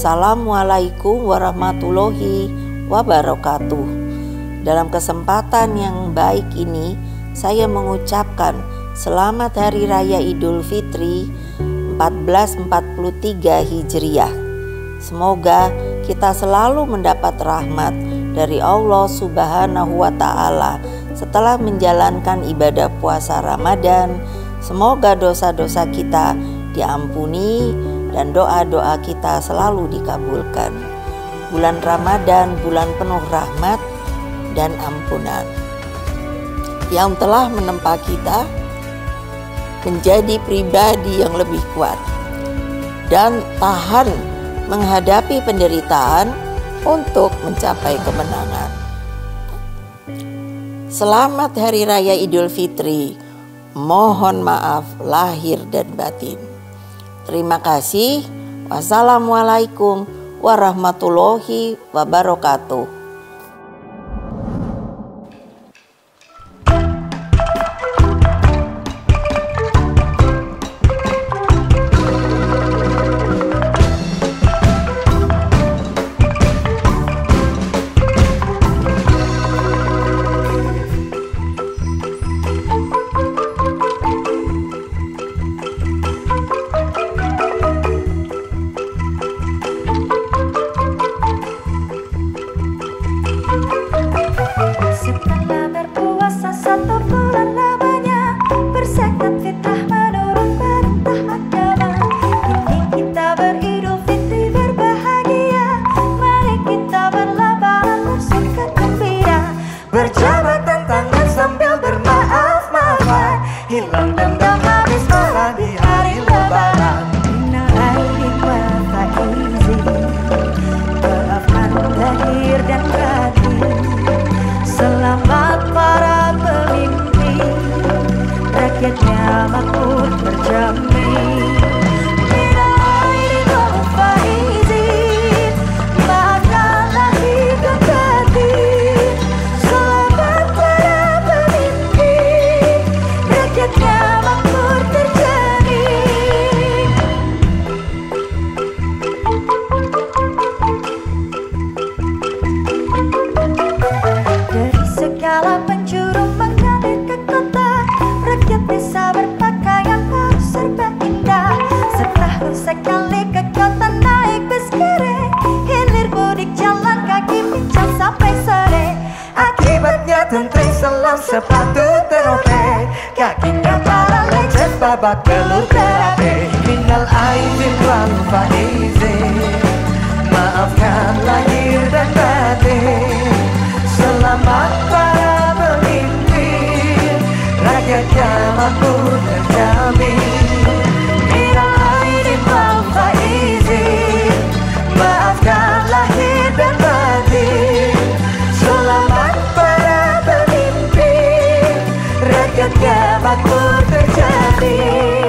Wassalamualaikum warahmatullahi wabarakatuh. Dalam kesempatan yang baik ini, saya mengucapkan selamat Hari Raya Idul Fitri 1443 Hijriah. Semoga kita selalu mendapat rahmat dari Allah Subhanahu wa Ta'ala setelah menjalankan ibadah puasa Ramadan. Semoga dosa-dosa kita diampuni dan doa-doa kita selalu dikabulkan. Bulan Ramadan, bulan penuh rahmat dan ampunan yang telah menempa kita menjadi pribadi yang lebih kuat dan tahan menghadapi penderitaan untuk mencapai kemenangan. Selamat Hari Raya Idul Fitri. Mohon maaf lahir dan batin. Terima kasih. Wassalamualaikum warahmatullahi wabarakatuh. Berjabatan tangan sambil bermaaf-maafan, hilang dendam habis marah di hari lebaran. Minal aidin wal faizin, maafkan lahir dan batin. Selamat para pemimpin, rakyatnya makmur terjamin. Segala penjuru mengalir ke kota, rakyat desa berpakaian harus serba indah. Setahun sekali ke kota naik bis kere, hilir mudik jalan kaki pincang sampai sore. Akibatnya tenteng selam sepatu terobek, kakinya para lecet babak belur terape. Minal aidin wal faizin, maafkan lahir dan batin. Selamat para pemimpin, rakyatnya makmur terjamin. Minal aidin wal faizin, maafkan lahir dan batin. Selamat para pemimpin, rakyatnya makmur terjamin.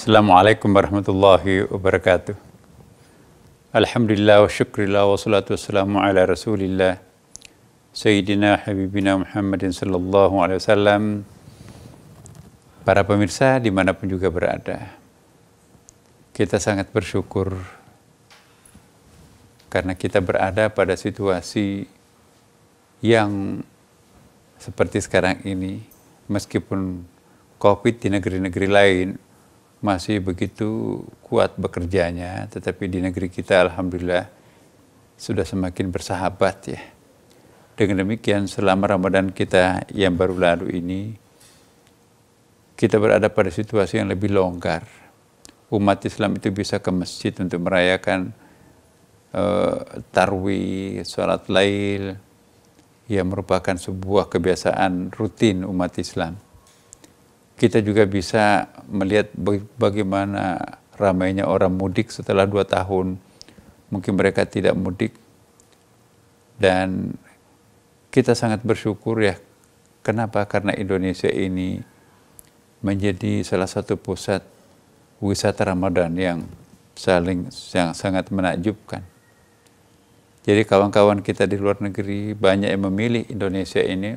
Assalamualaikum warahmatullahi wabarakatuh. Alhamdulillah wa syukrillah wa salatu wassalamu ala rasulillah Sayyidina Habibina Muhammadin sallallahu alaihi wasallam. Para pemirsa dimanapun juga berada, kita sangat bersyukur karena kita berada pada situasi yang seperti sekarang ini. Meskipun COVID di negeri-negeri lain masih begitu kuat bekerjanya, tetapi di negeri kita alhamdulillah sudah semakin bersahabat ya. Dengan demikian selama Ramadan kita yang baru lalu ini, kita berada pada situasi yang lebih longgar. Umat Islam itu bisa ke masjid untuk merayakan tarwih, sholat lail, yang merupakan sebuah kebiasaan rutin umat Islam. Kita juga bisa melihat bagaimana ramainya orang mudik setelah 2 tahun. Mungkin mereka tidak mudik. Dan kita sangat bersyukur ya. Kenapa? Karena Indonesia ini menjadi salah satu pusat wisata Ramadan yang sangat menakjubkan. Jadi kawan-kawan kita di luar negeri banyak yang memilih Indonesia ini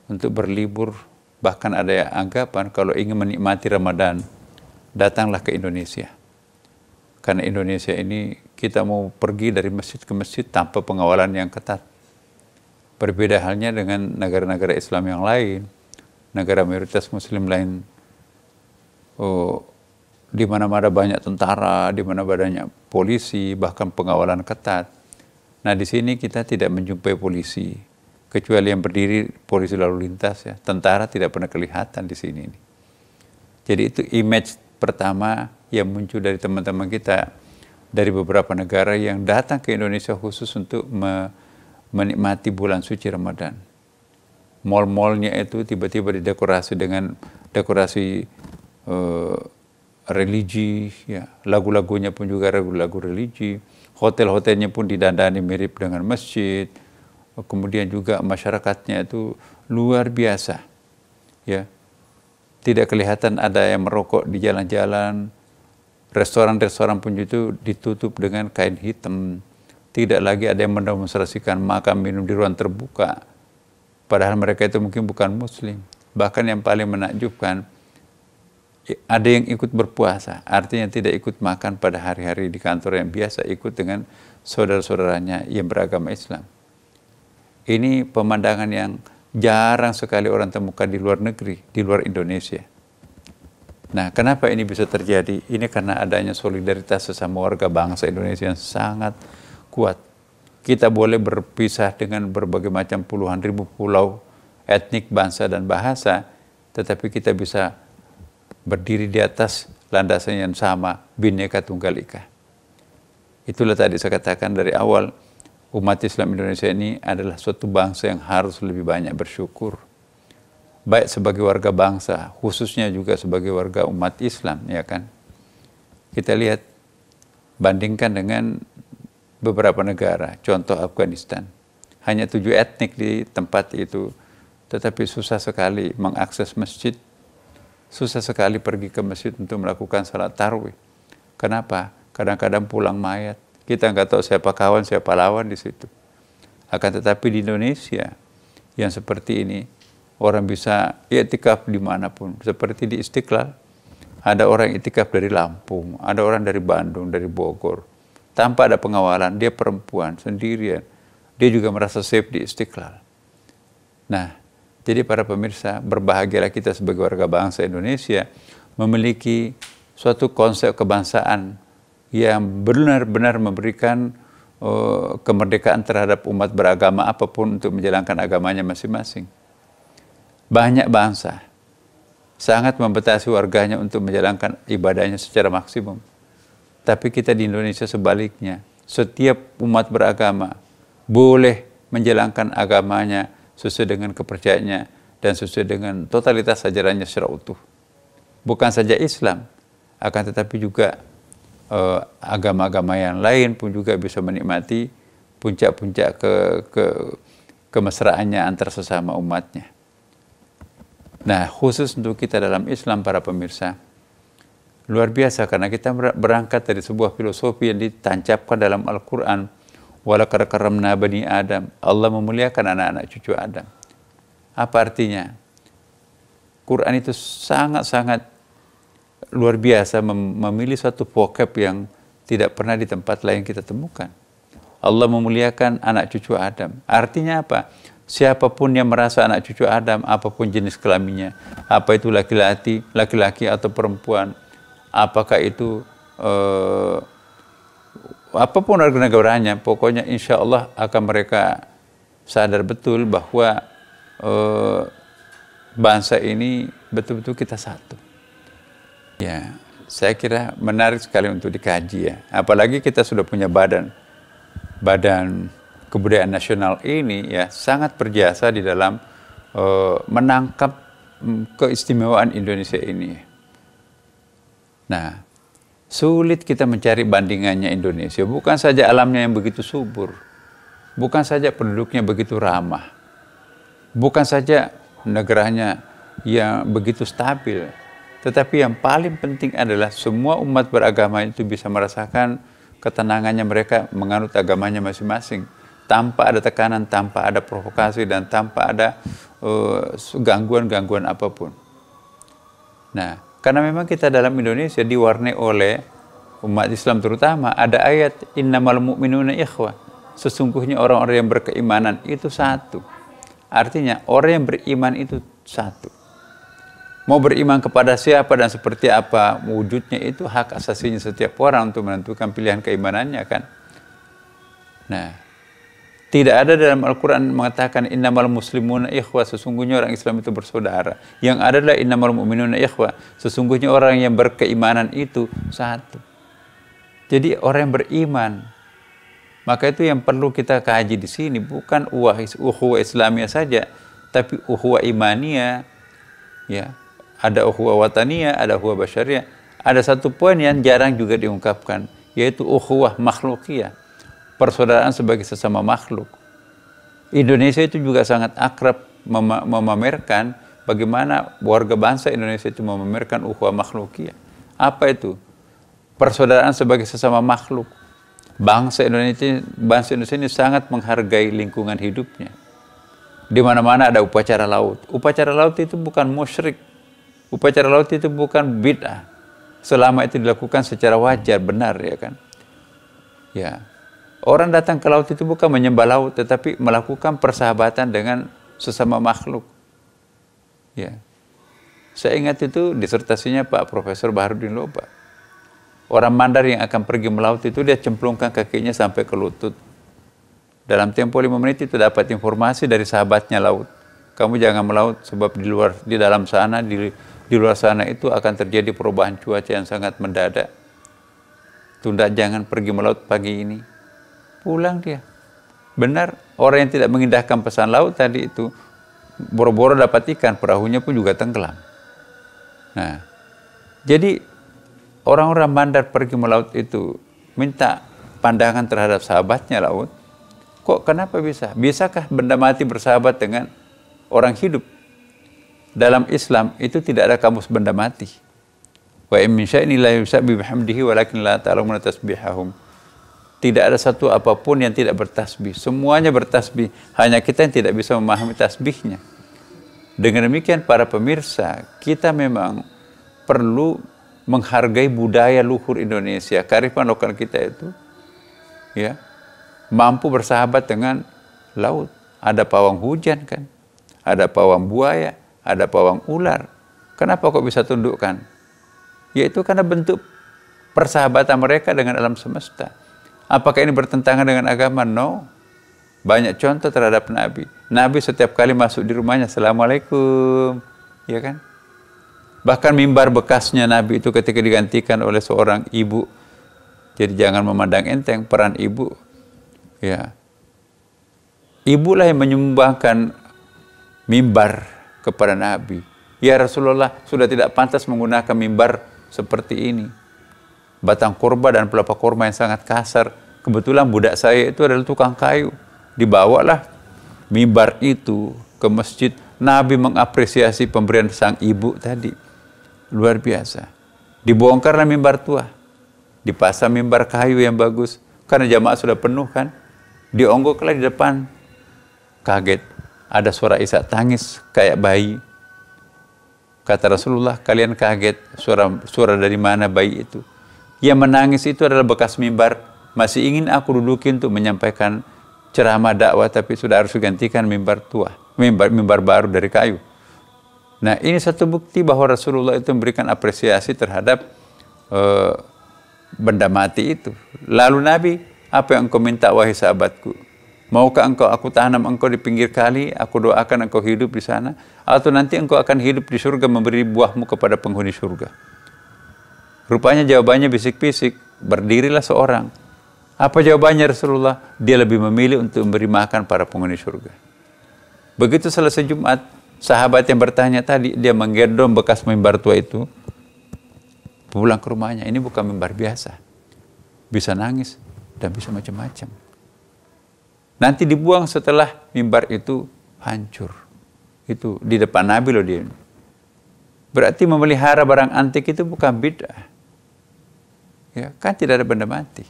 untuk berlibur. Bahkan ada yang anggapan kalau ingin menikmati Ramadan, datanglah ke Indonesia. Karena Indonesia ini kita mau pergi dari masjid ke masjid tanpa pengawalan yang ketat. Berbeda halnya dengan negara-negara Islam yang lain, negara mayoritas Muslim lain. Di mana-mana banyak tentara, di mana banyak polisi, bahkan pengawalan ketat. Nah di sini kita tidak menjumpai polisi. Kecuali yang berdiri polisi lalu lintas ya, tentara tidak pernah kelihatan di sini. Jadi itu image pertama yang muncul dari teman-teman kita dari beberapa negara yang datang ke Indonesia khusus untuk menikmati bulan suci Ramadan. Mall-mallnya itu tiba-tiba didekorasi dengan dekorasi religi, ya, lagu-lagunya pun juga lagu-lagu religi, hotel-hotelnya pun didandani mirip dengan masjid. Kemudian juga masyarakatnya itu luar biasa, ya. Tidak kelihatan ada yang merokok di jalan-jalan. Restoran-restoran pun itu ditutup dengan kain hitam. Tidak lagi ada yang mendemonstrasikan makan minum di ruang terbuka. Padahal mereka itu mungkin bukan Muslim. Bahkan yang paling menakjubkan, ada yang ikut berpuasa, artinya tidak ikut makan pada hari-hari di kantor yang biasa, ikut dengan saudara-saudaranya yang beragama Islam. Ini pemandangan yang jarang sekali orang temukan di luar negeri, di luar Indonesia. Nah, kenapa ini bisa terjadi? Ini karena adanya solidaritas sesama warga bangsa Indonesia yang sangat kuat. Kita boleh berpisah dengan berbagai macam puluhan ribu pulau, etnik, bangsa, dan bahasa, tetapi kita bisa berdiri di atas landasan yang sama, Bhinneka Tunggal Ika. Itulah tadi saya katakan dari awal, umat Islam Indonesia ini adalah suatu bangsa yang harus lebih banyak bersyukur. Baik sebagai warga bangsa, khususnya juga sebagai warga umat Islam, ya kan? Kita lihat, bandingkan dengan beberapa negara, contoh Afghanistan. Hanya 7 etnik di tempat itu, tetapi susah sekali mengakses masjid, susah sekali pergi ke masjid untuk melakukan salat tarawih. Kenapa? Kadang-kadang pulang mayat. Kita nggak tahu siapa kawan, siapa lawan di situ. Akan tetapi di Indonesia yang seperti ini, orang bisa i'tikaf dimanapun. Seperti di Istiqlal, ada orang i'tikaf dari Lampung, ada orang dari Bandung, dari Bogor. Tanpa ada pengawalan, dia perempuan, sendirian. Dia juga merasa safe di Istiqlal. Nah, jadi para pemirsa, berbahagialah kita sebagai warga bangsa Indonesia memiliki suatu konsep kebangsaan yang benar-benar memberikan kemerdekaan terhadap umat beragama apapun untuk menjalankan agamanya masing-masing. Banyak bangsa sangat membatasi warganya untuk menjalankan ibadahnya secara maksimum. Tapi kita di Indonesia sebaliknya, setiap umat beragama boleh menjalankan agamanya sesuai dengan kepercayaannya dan sesuai dengan totalitas ajarannya secara utuh. Bukan saja Islam, akan tetapi juga agama-agama yang lain pun juga bisa menikmati puncak-puncak kemesraannya antar sesama umatnya. Nah, khusus untuk kita dalam Islam, para pemirsa, Luar biasa karena kita berangkat dari sebuah filosofi yang ditancapkan dalam Al-Quran. Walaqad karramna bani Adam. Allah memuliakan anak-anak cucu Adam. Apa artinya? Quran itu sangat-sangat luar biasa memilih suatu vocab yang tidak pernah di tempat lain kita temukan. Allah memuliakan anak cucu Adam. Artinya apa? Siapapun yang merasa anak cucu Adam, apapun jenis kelaminnya, apa itu laki-laki atau perempuan, apakah itu apapun warga negaranya, pokoknya insya Allah akan mereka sadar betul bahwa bangsa ini betul-betul kita satu. Ya, saya kira menarik sekali untuk dikaji ya. Apalagi kita sudah punya badan kebudayaan nasional ini ya, sangat berjasa di dalam menangkap keistimewaan Indonesia ini. Nah, sulit kita mencari bandingannya Indonesia. Bukan saja alamnya yang begitu subur, bukan saja penduduknya begitu ramah, bukan saja negaranya yang begitu stabil, tetapi yang paling penting adalah semua umat beragama itu bisa merasakan ketenangannya mereka menganut agamanya masing-masing, tanpa ada tekanan, tanpa ada provokasi, dan tanpa ada gangguan-gangguan apapun. Nah, karena memang kita dalam Indonesia diwarnai oleh umat Islam terutama, ada ayat innamal mu'minuna ikhwah. Sesungguhnya orang-orang yang berkeimanan itu satu. Artinya orang yang beriman itu satu. Mau beriman kepada siapa dan seperti apa wujudnya itu hak asasinya setiap orang untuk menentukan pilihan keimanannya kan. Nah, tidak ada dalam Al-Quran mengatakan innamal muslimuna ikhwah, sesungguhnya orang Islam itu bersaudara. Yang ada adalah innamal mu'minuna ikhwah, sesungguhnya orang yang berkeimanan itu satu. Jadi orang yang beriman, maka itu yang perlu kita kaji di sini, bukan ukhuwah Islamiyah saja, tapi ukhuwah imaniyah, ya. Ada ukhuwah wataniyah, ada ukhuwah basyariyah. Ada satu poin yang jarang juga diungkapkan, yaitu ukhuwah makhlukiyah, persaudaraan sebagai sesama makhluk. Indonesia itu juga sangat akrab memamerkan bagaimana warga bangsa Indonesia itu memamerkan ukhuwah makhlukiyah. Apa itu? Persaudaraan sebagai sesama makhluk. Bangsa Indonesia ini sangat menghargai lingkungan hidupnya. Di mana-mana ada upacara laut. Upacara laut itu bukan musyrik. Upacara laut itu bukan bid'ah. Selama itu dilakukan secara wajar, benar ya kan. Ya. Orang datang ke laut itu bukan menyembah laut, tetapi melakukan persahabatan dengan sesama makhluk. Ya. Saya ingat itu disertasinya Pak Profesor Baharudin Loba. Orang Mandar yang akan pergi melaut itu dia cemplungkan kakinya sampai ke lutut. Dalam tempo 5 menit itu dapat informasi dari sahabatnya laut. Kamu jangan melaut sebab di dalam sana, di luar sana itu akan terjadi perubahan cuaca yang sangat mendadak. Tunda, jangan pergi melaut pagi ini. Pulang dia. Benar, orang yang tidak mengindahkan pesan laut tadi itu boro-boro dapat ikan, perahunya pun juga tenggelam. Nah, jadi orang-orang Mandar pergi melaut itu minta pandangan terhadap sahabatnya laut. Kok kenapa bisa? Bisakah benda mati bersahabat dengan orang hidup? Dalam Islam itu tidak ada kamus benda mati. Wa in min syai'in la yusabbihu bihamdihi walakin la ta'lamuna tasbihahum. Tidak ada satu apapun yang tidak bertasbih. Semuanya bertasbih. Hanya kita yang tidak bisa memahami tasbihnya. Dengan demikian para pemirsa, kita memang perlu menghargai budaya luhur Indonesia. Kearifan lokal kita itu ya mampu bersahabat dengan laut. Ada pawang hujan kan, ada pawang buaya, ada pawang ular. Kenapa kok bisa tundukkan? Yaitu karena bentuk persahabatan mereka dengan alam semesta. Apakah ini bertentangan dengan agama? No. Banyak contoh terhadap Nabi. Nabi setiap kali masuk di rumahnya, Assalamualaikum. Ya kan? Bahkan mimbar bekasnya Nabi itu ketika digantikan oleh seorang ibu. Jadi jangan memandang enteng peran ibu. Ya. Ibulah yang menyumbangkan mimbar kepada Nabi. Ya Rasulullah, sudah tidak pantas menggunakan mimbar seperti ini. Batang kurma dan pelepah kurma yang sangat kasar. Kebetulan budak saya itu adalah tukang kayu. Dibawalah mimbar itu ke masjid. Nabi mengapresiasi pemberian sang ibu tadi. Luar biasa. Dibongkarlah mimbar tua, dipasang mimbar kayu yang bagus, karena jamaah sudah penuh kan. Dionggoklah di depan. Kaget, ada suara isak tangis kayak bayi. Kata Rasulullah, kalian kaget, suara dari mana bayi itu? Yang menangis itu adalah bekas mimbar. Masih ingin aku dudukin untuk menyampaikan ceramah dakwah, tapi sudah harus digantikan mimbar tua, mimbar baru dari kayu. Nah, ini satu bukti bahwa Rasulullah itu memberikan apresiasi terhadap benda mati itu. Lalu Nabi, apa yang engkau minta wahai sahabatku? Maukah aku tanam engkau di pinggir kali, aku doakan engkau hidup di sana, atau nanti engkau akan hidup di surga memberi buahmu kepada penghuni surga? Rupanya jawabannya bisik-bisik, berdirilah seorang. Apa jawabannya Rasulullah? Dia lebih memilih untuk memberi makan para penghuni surga. Begitu selesai Jumat, sahabat yang bertanya tadi, dia menggendong bekas mimbar tua itu, pulang ke rumahnya. Ini bukan mimbar biasa, bisa nangis dan bisa macam-macam. Nanti dibuang setelah mimbar itu hancur. Itu di depan Nabi loh dia. Berarti memelihara barang antik itu bukan bid'ah. Ya, kan tidak ada benda mati.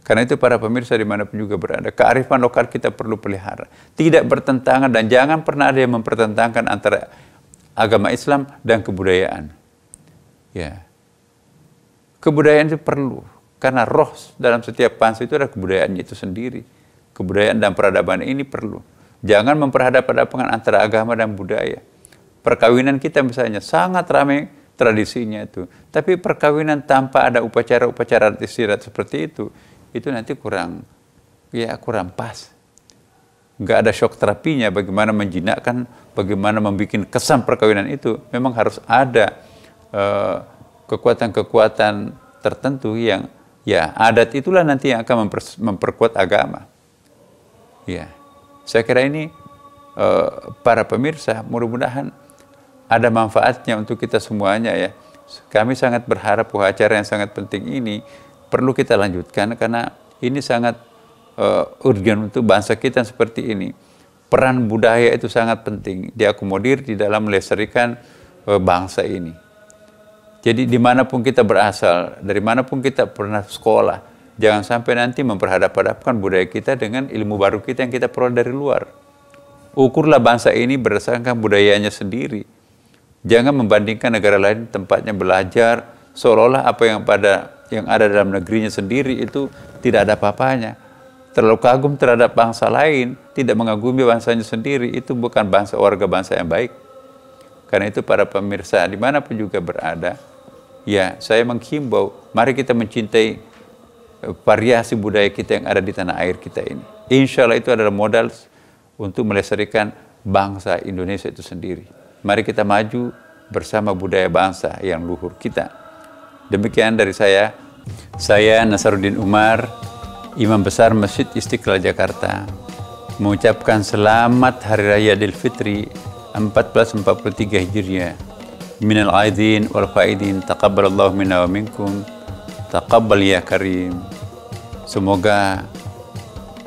Karena itu para pemirsa dimanapun juga berada, kearifan lokal kita perlu pelihara. Tidak bertentangan dan jangan pernah ada yang mempertentangkan antara agama Islam dan kebudayaan. Ya. Kebudayaan itu perlu. Karena roh dalam setiap bangsa itu ada kebudayaannya itu sendiri. Kebudayaan dan peradaban ini perlu. Jangan memperhadap-hadapkan antara agama dan budaya. Perkawinan kita misalnya sangat ramai tradisinya itu. Tapi perkawinan tanpa ada upacara-upacara istiadat seperti itu nanti kurang pas. Nggak ada shock terapinya, bagaimana menjinakkan, bagaimana membuat kesan perkawinan itu. Memang harus ada kekuatan-kekuatan tertentu yang adat itulah nanti yang akan memperkuat agama. Ya, saya kira ini para pemirsa mudah-mudahan ada manfaatnya untuk kita semuanya ya. Kami sangat berharap bahwa acara yang sangat penting ini perlu kita lanjutkan karena ini sangat urgen untuk bangsa kita seperti ini. Peran budaya itu sangat penting, diakomodir di dalam melestarikan bangsa ini. Jadi dimanapun kita berasal, dari manapun kita pernah sekolah, jangan sampai nanti memperhadap-hadapkan budaya kita dengan ilmu baru kita yang kita peroleh dari luar. Ukurlah bangsa ini berdasarkan budayanya sendiri. Jangan membandingkan negara lain tempatnya belajar, seolah-olah apa yang ada dalam negerinya sendiri itu tidak ada apa-apanya. Terlalu kagum terhadap bangsa lain, tidak mengagumi bangsanya sendiri, itu bukan warga bangsa yang baik. Karena itu para pemirsa dimanapun juga berada, ya saya menghimbau, mari kita mencintai variasi budaya kita yang ada di tanah air kita ini. Insya Allah itu adalah modal untuk melestarikan bangsa Indonesia itu sendiri. Mari kita maju bersama budaya bangsa yang luhur kita. Demikian dari saya Nasaruddin Umar, Imam Besar Masjid Istiqlal Jakarta, mengucapkan selamat Hari Raya Idul Fitri 1443 Hijriah. Minal aidin wal faidin, taqabbalallahu minna wa minkum, taqabbal ya karim. Semoga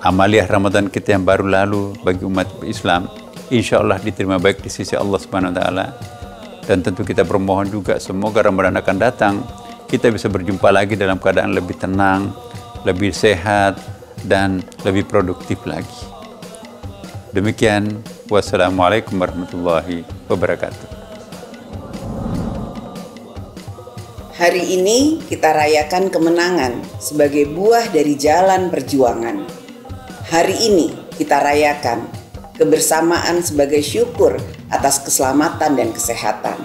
amaliyah Ramadan kita yang baru lalu bagi umat Islam insya Allah diterima baik di sisi Allah Subhanahu wa Ta'ala. Dan tentu kita bermohon juga semoga Ramadan akan datang kita bisa berjumpa lagi dalam keadaan lebih tenang, lebih sehat, dan lebih produktif lagi. Demikian, wassalamualaikum warahmatullahi wabarakatuh. Hari ini kita rayakan kemenangan sebagai buah dari jalan perjuangan. Hari ini kita rayakan kebersamaan sebagai syukur atas keselamatan dan kesehatan.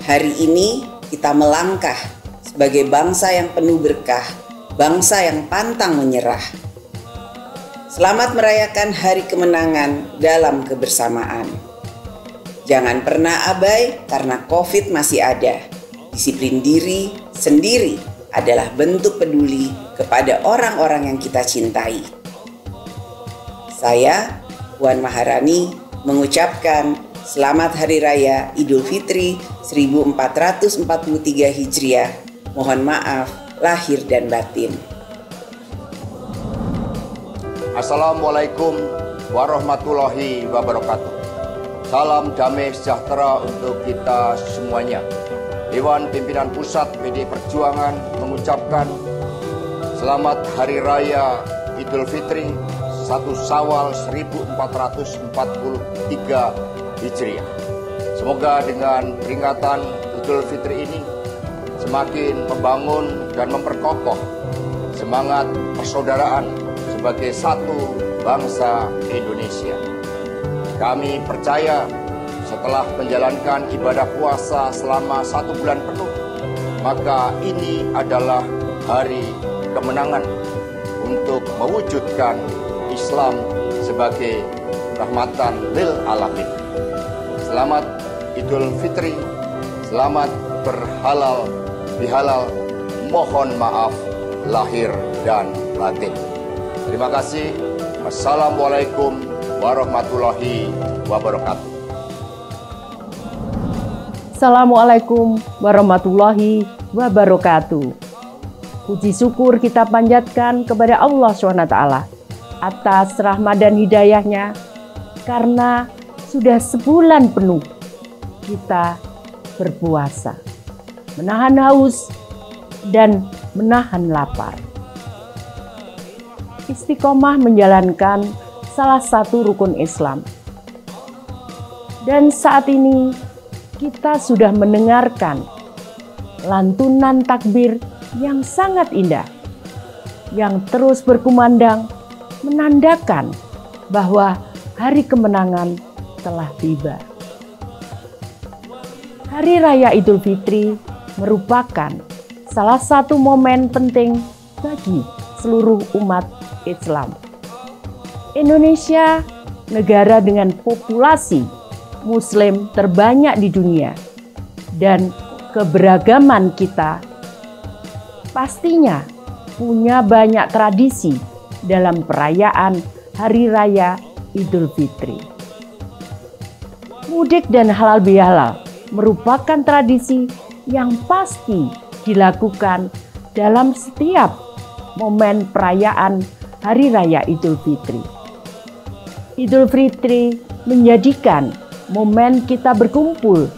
Hari ini kita melangkah sebagai bangsa yang penuh berkah, bangsa yang pantang menyerah. Selamat merayakan hari kemenangan dalam kebersamaan. Jangan pernah abai karena COVID masih ada. Disiplin diri sendiri adalah bentuk peduli kepada orang-orang yang kita cintai. Saya, Puan Maharani, mengucapkan Selamat Hari Raya Idul Fitri 1443 Hijriah. Mohon maaf lahir dan batin. Assalamualaikum warahmatullahi wabarakatuh. Salam damai sejahtera untuk kita semuanya. Dewan Pimpinan Pusat PDI Perjuangan mengucapkan selamat Hari Raya Idul Fitri 1 Syawal 1443 Hijriah. Semoga dengan peringatan Idul Fitri ini semakin membangun dan memperkokoh semangat persaudaraan sebagai satu bangsa Indonesia. Kami percaya setelah menjalankan ibadah puasa selama 1 bulan penuh, maka ini adalah hari kemenangan untuk mewujudkan Islam sebagai rahmatan lil alamin. Selamat Idul Fitri, selamat berhalal bihalal, mohon maaf lahir dan batin. Terima kasih. Wassalamualaikum warahmatullahi wabarakatuh. Assalamualaikum warahmatullahi wabarakatuh. Puji syukur kita panjatkan kepada Allah SWT atas rahmat dan hidayahnya, karena sudah sebulan penuh kita berpuasa, menahan haus dan menahan lapar. Istiqomah menjalankan salah satu rukun Islam. Dan saat ini kita sudah mendengarkan lantunan takbir yang sangat indah, yang terus berkumandang menandakan bahwa hari kemenangan telah tiba. Hari Raya Idul Fitri merupakan salah satu momen penting bagi seluruh umat Islam. Indonesia, negara dengan populasi Muslim terbanyak di dunia, dan keberagaman kita pastinya punya banyak tradisi dalam perayaan Hari Raya Idul Fitri. Mudik dan halal bihalal merupakan tradisi yang pasti dilakukan dalam setiap momen perayaan Hari Raya Idul Fitri. Idul Fitri menjadikan momen kita berkumpul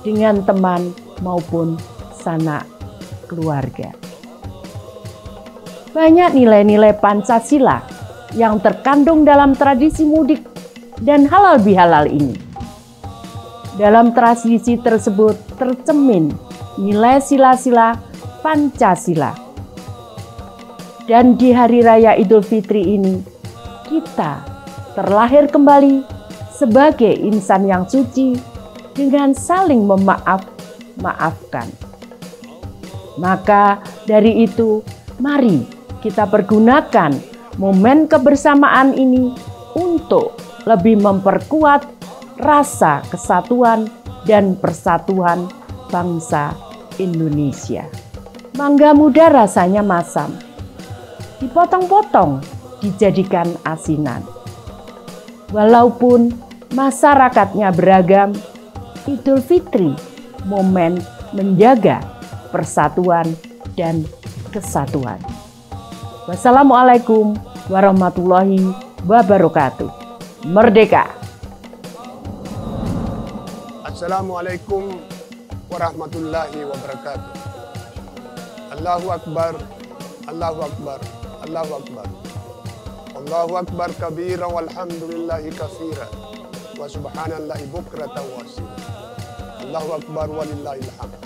dengan teman maupun sanak keluarga. Banyak nilai-nilai Pancasila yang terkandung dalam tradisi mudik dan halal bihalal ini. Dalam tradisi tersebut tercermin nilai sila-sila Pancasila. Dan di Hari Raya Idul Fitri ini, kita terlahir kembali sebagai insan yang suci dengan saling memaafkan. Maka dari itu, mari kita pergunakan momen kebersamaan ini untuk lebih memperkuat rasa kesatuan dan persatuan bangsa Indonesia. Mangga muda rasanya masam, dipotong-potong dijadikan asinan. Walaupun masyarakatnya beragam, Idul Fitri momen menjaga persatuan dan kesatuan. Wassalamualaikum warahmatullahi wabarakatuh. Merdeka! Assalamualaikum warahmatullahi wabarakatuh. Allahu Akbar, Allahu Akbar, Allahu Akbar. Allahu Akbar kabira walhamdulillahi katsira wa subhanallahi bukratan wa asila. Allahu Akbar walillahil hamd.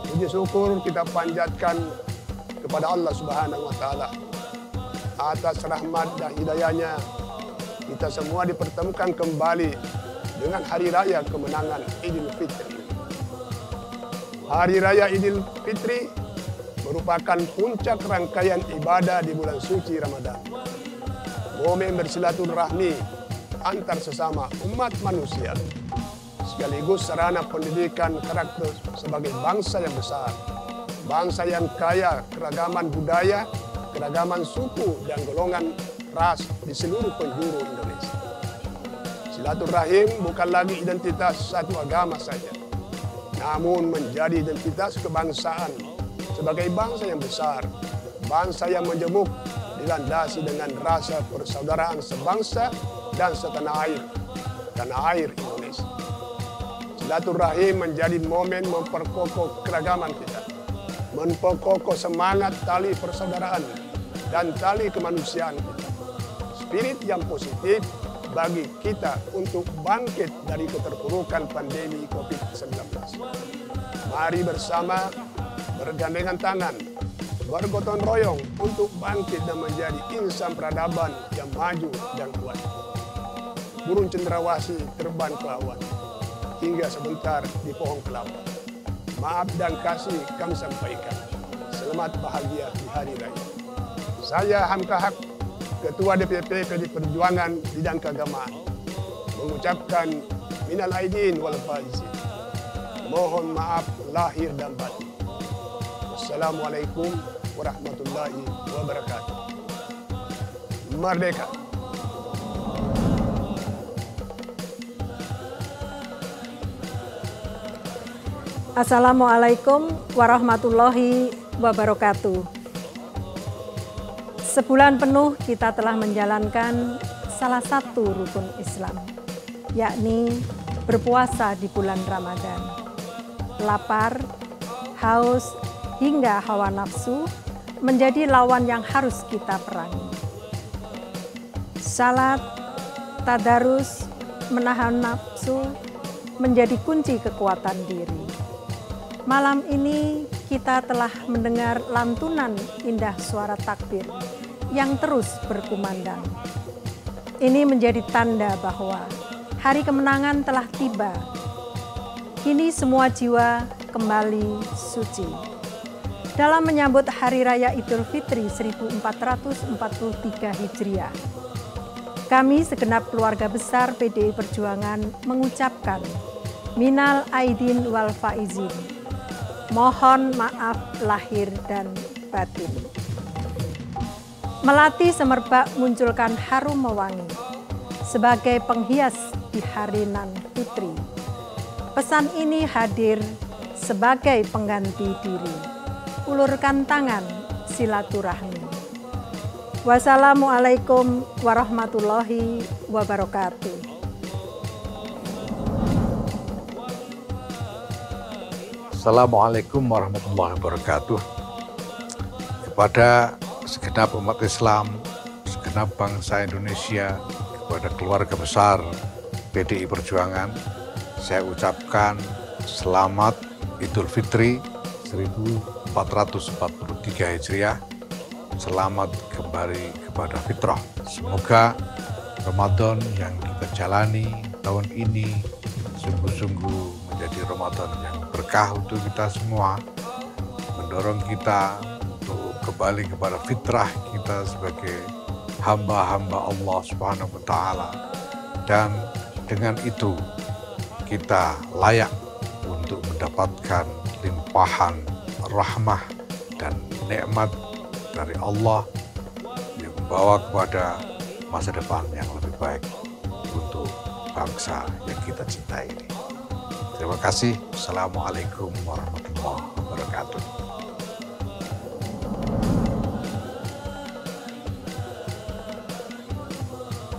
Puji syukur kita panjatkan kepada Allah Subhanahu wa taala atas rahmat dan hidayahnya. Kita semua dipertemukan kembali dengan hari raya kemenangan Idul Fitri. Hari raya Idul Fitri merupakan puncak rangkaian ibadah di bulan suci Ramadan. Momen bersilaturahmi antar sesama umat manusia, sekaligus sarana pendidikan karakter sebagai bangsa yang besar, bangsa yang kaya keragaman budaya, keragaman suku dan golongan ras di seluruh penjuru Indonesia. Silaturahim bukan lagi identitas satu agama saja, namun menjadi identitas kebangsaan sebagai bangsa yang besar, bangsa yang menjemuk dilandasi dengan rasa persaudaraan sebangsa dan setanah air, tanah air Indonesia. Silaturahim menjadi momen memperkokoh keragaman kita, memperkokoh semangat tali persaudaraan dan tali kemanusiaan kita. Spirit yang positif bagi kita untuk bangkit dari keterpurukan pandemi COVID-19. Mari bersama bergandengan tangan, bergotong royong untuk bangkit dan menjadi insan peradaban yang maju dan kuat. Burung cendrawasih terbang ke awan, hingga sebentar di pohon kelapa. Maaf dan kasih kami sampaikan. Selamat bahagia di hari raya. Saya Hamka Haq, Ketua DPP PD Perjuangan Bidang Keagamaan, mengucapkan minal aidin wal faizin. Mohon maaf lahir dan batin. Wassalamualaikum warahmatullahi wabarakatuh. Merdeka! Assalamualaikum warahmatullahi wabarakatuh. Sebulan penuh kita telah menjalankan salah satu rukun Islam, yakni berpuasa di bulan Ramadan. Lapar, haus, hingga hawa nafsu menjadi lawan yang harus kita perangi. Salat, tadarus, menahan nafsu menjadi kunci kekuatan diri. Malam ini kita telah mendengar lantunan indah suara takbir yang terus berkumandang. Ini menjadi tanda bahwa hari kemenangan telah tiba. Kini semua jiwa kembali suci. Dalam menyambut Hari Raya Idul Fitri 1443 Hijriah, kami segenap keluarga besar PDI Perjuangan mengucapkan minal aidin wal faizin. Mohon maaf lahir dan batin. Melati semerbak munculkan harum mewangi sebagai penghias di hari nan fitri. Pesan ini hadir sebagai pengganti diri. Ulurkan tangan silaturahmi. Wassalamualaikum warahmatullahi wabarakatuh. Assalamualaikum warahmatullahi wabarakatuh. Kepada segenap umat Islam, segenap bangsa Indonesia, kepada keluarga besar PDI Perjuangan, saya ucapkan selamat Idul Fitri 1443 Hijriah. Selamat kembali kepada fitrah. Semoga Ramadan yang kita jalani tahun ini sungguh-sungguh menjadi Ramadan yang berkah untuk kita semua, mendorong kita untuk kembali kepada fitrah kita sebagai hamba-hamba Allah Subhanahu wa Ta'ala, dan dengan itu kita layak untuk mendapatkan limpahan rahmah dan nikmat dari Allah yang membawa kepada masa depan yang lebih baik untuk bangsa yang kita cintai ini. Terima kasih. Assalamualaikum warahmatullahi wabarakatuh.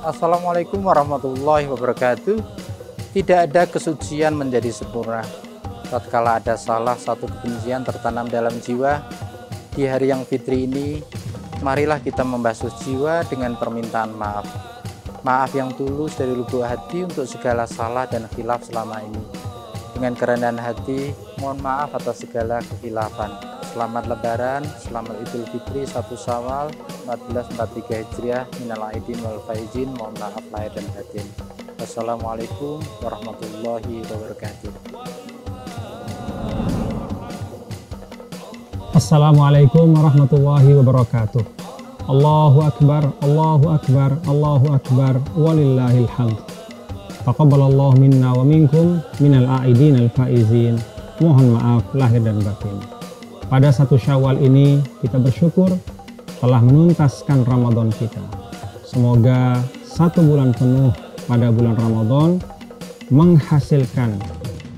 Assalamualaikum warahmatullahi wabarakatuh. Tidak ada kesucian menjadi sempurna. Tatkala ada salah satu kebencian tertanam dalam jiwa, di hari yang fitri ini, marilah kita membasuh jiwa dengan permintaan maaf. Maaf yang tulus dari lubuk hati untuk segala salah dan khilaf selama ini. Dengan kerendahan hati, mohon maaf atas segala kekhilafan. Selamat Lebaran, selamat Idul Fitri 1 Syawal 1443 Hijriah, minal aidin wal faizin, mohon maaf lahir dan batin. Wassalamualaikum warahmatullahi wabarakatuh. Assalamualaikum warahmatullahi wabarakatuh. Allahu Akbar, Allahu Akbar, Allahu Akbar, walillahil hamd. Taqabbalallahu minna wa minkum minal aidin al faizin. Mohon maaf lahir dan batin. Pada 1 Syawal ini kita bersyukur telah menuntaskan Ramadan kita. Semoga 1 bulan penuh pada bulan Ramadan menghasilkan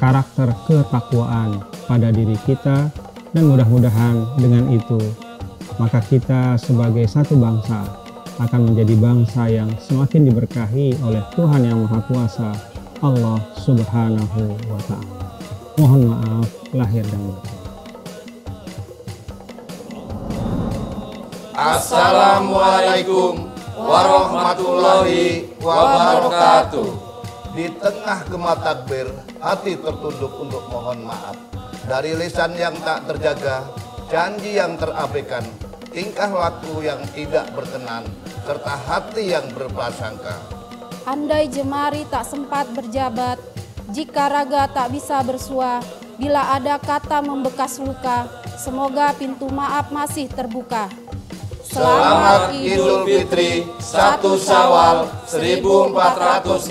karakter ketakwaan pada diri kita, dan mudah-mudahan dengan itu maka kita sebagai satu bangsa akan menjadi bangsa yang semakin diberkahi oleh Tuhan Yang Maha Kuasa Allah Subhanahu wa Ta'ala. Mohon maaf lahir dan batin. Assalamualaikum warahmatullahi wabarakatuh. Di tengah gema takbir, hati tertunduk untuk mohon maaf. Dari lisan yang tak terjaga, janji yang terabaikan, tingkah laku yang tidak berkenan, serta hati yang berprasangka. Andai jemari tak sempat berjabat, jika raga tak bisa bersua, bila ada kata membekas luka, semoga pintu maaf masih terbuka. Selamat Idul Fitri 1 Syawal 1443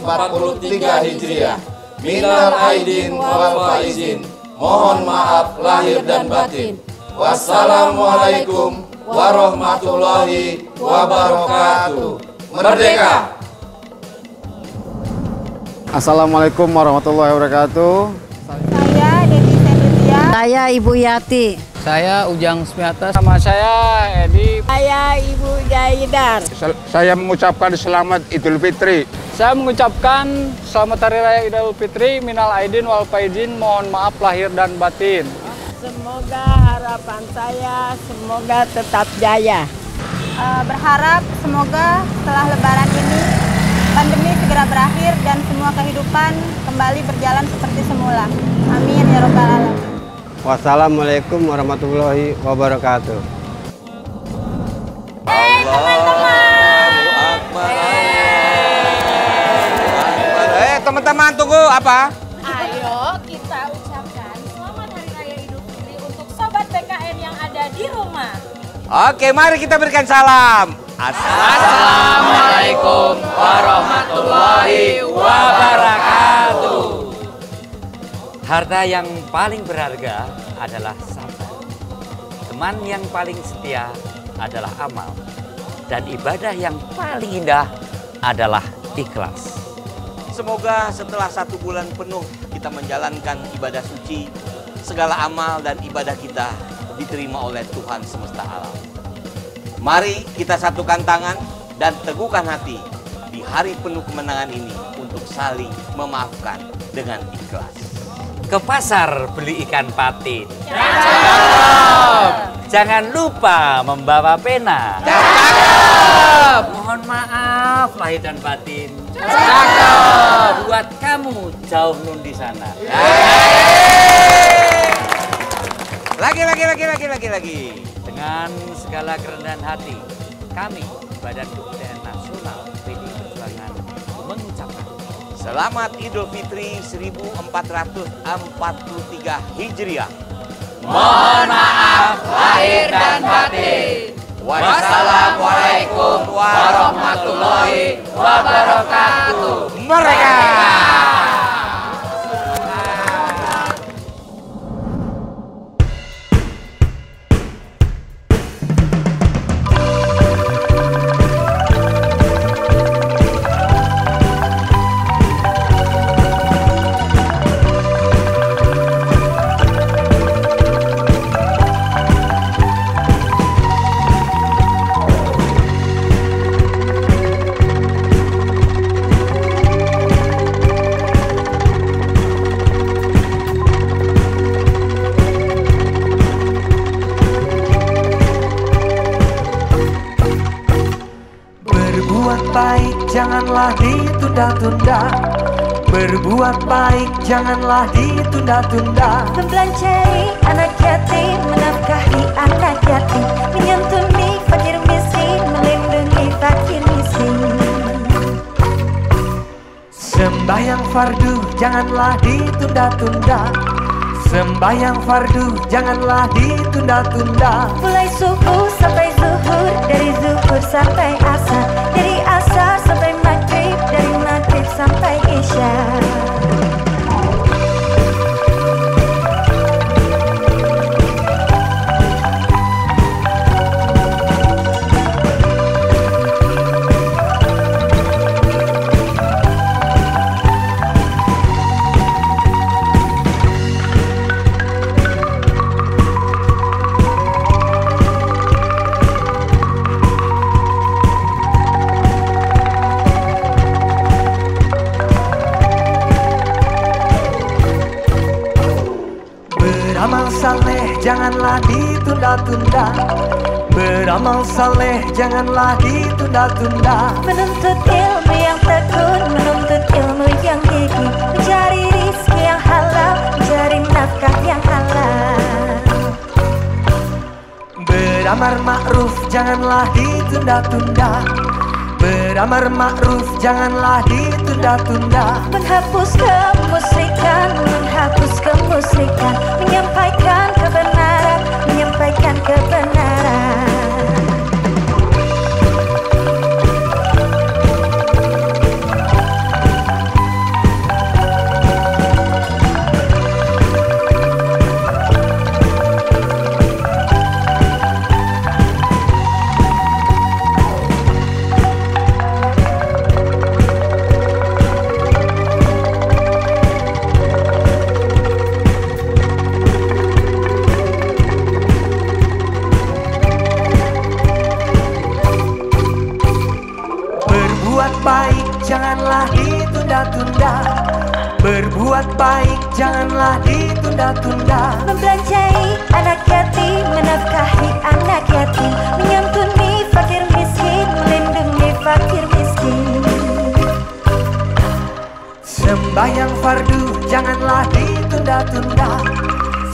Hijriah. Minal aidin wal faizin. Mohon maaf lahir dan batin. Wassalamualaikum warahmatullahi wabarakatuh. Merdeka! Assalamualaikum warahmatullahi wabarakatuh. Saya Dedi Senutia. Saya Ibu Yati. Saya Ujang Smiata. Sama saya Edi. Saya Ibu Jaidar. Saya mengucapkan selamat Idul Fitri. Saya mengucapkan selamat Hari Raya Idul Fitri, minal aidin wal faizin, mohon maaf lahir dan batin. Semoga harapan saya semoga tetap jaya. Berharap semoga setelah Lebaran ini pandemi segera berakhir dan semua kehidupan kembali berjalan seperti semula. Amin ya robbal alamin. Wassalamualaikum warahmatullahi wabarakatuh. Teman-teman tunggu apa? Ayo kita ucapkan selamat Hari Raya Idul Fitri untuk sobat PKN yang ada di rumah. Oke, mari kita berikan salam. Assalamualaikum warahmatullahi wabarakatuh. Harta yang paling berharga adalah sabar. Teman yang paling setia adalah amal. Dan ibadah yang paling indah adalah ikhlas. Semoga setelah 1 bulan penuh kita menjalankan ibadah suci, segala amal dan ibadah kita diterima oleh Tuhan semesta alam. Mari kita satukan tangan dan teguhkan hati di hari penuh kemenangan ini untuk saling memaafkan dengan ikhlas. Ke pasar beli ikan patin. Jangan lupa membawa pena. Mohon maaf lahir dan batin. Buat kamu jauh nun di sana. Lagi. Dengan segala kerendahan hati, kami Badan Kebudayaan Nasional PDI Perjuangan mengucapkan Selamat Idul Fitri 1443 Hijriah. Mohon maaf lahir dan batin. Wassalamualaikum warahmatullahi wabarakatuh. Merdeka! Janganlah ditunda-tunda. Berbuat baik janganlah ditunda-tunda. Membelanjai anak yatim, menafkahi anak yatim, menyantuni fakir miskin, melindungi fakir miskin. Sembahyang fardu janganlah ditunda-tunda. Sembahyang fardu janganlah ditunda-tunda. Mulai subuh sampai zuhur, dari zuhur sampai asar, dari asar sampai maghrib, dari maghrib sampai isya. saleh janganlah ditunda-tunda. Beramal saleh janganlah ditunda-tunda. Menuntut ilmu yang tekun, menuntut ilmu yang gigih, mencari rizki yang halal, mencari nafkah yang halal. Beramar ma'ruf janganlah ditunda-tunda. Beramar ma'ruf janganlah ditunda-tunda. Menghapus kemusyrikan, menghapus kemusyrikan, menyampaikan kebenaran, menyampaikan kebenaran. Baik janganlah ditunda-tunda. Berbuat baik janganlah ditunda-tunda. Membelanjai anak yatim, menafkahi anak yatim, menyantuni fakir miskin, melindungi fakir miskin. Sembahyang fardu janganlah ditunda-tunda.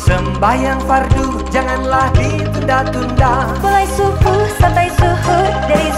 Sembahyang fardu janganlah ditunda-tunda. Mulai subuh sampai zuhur, dari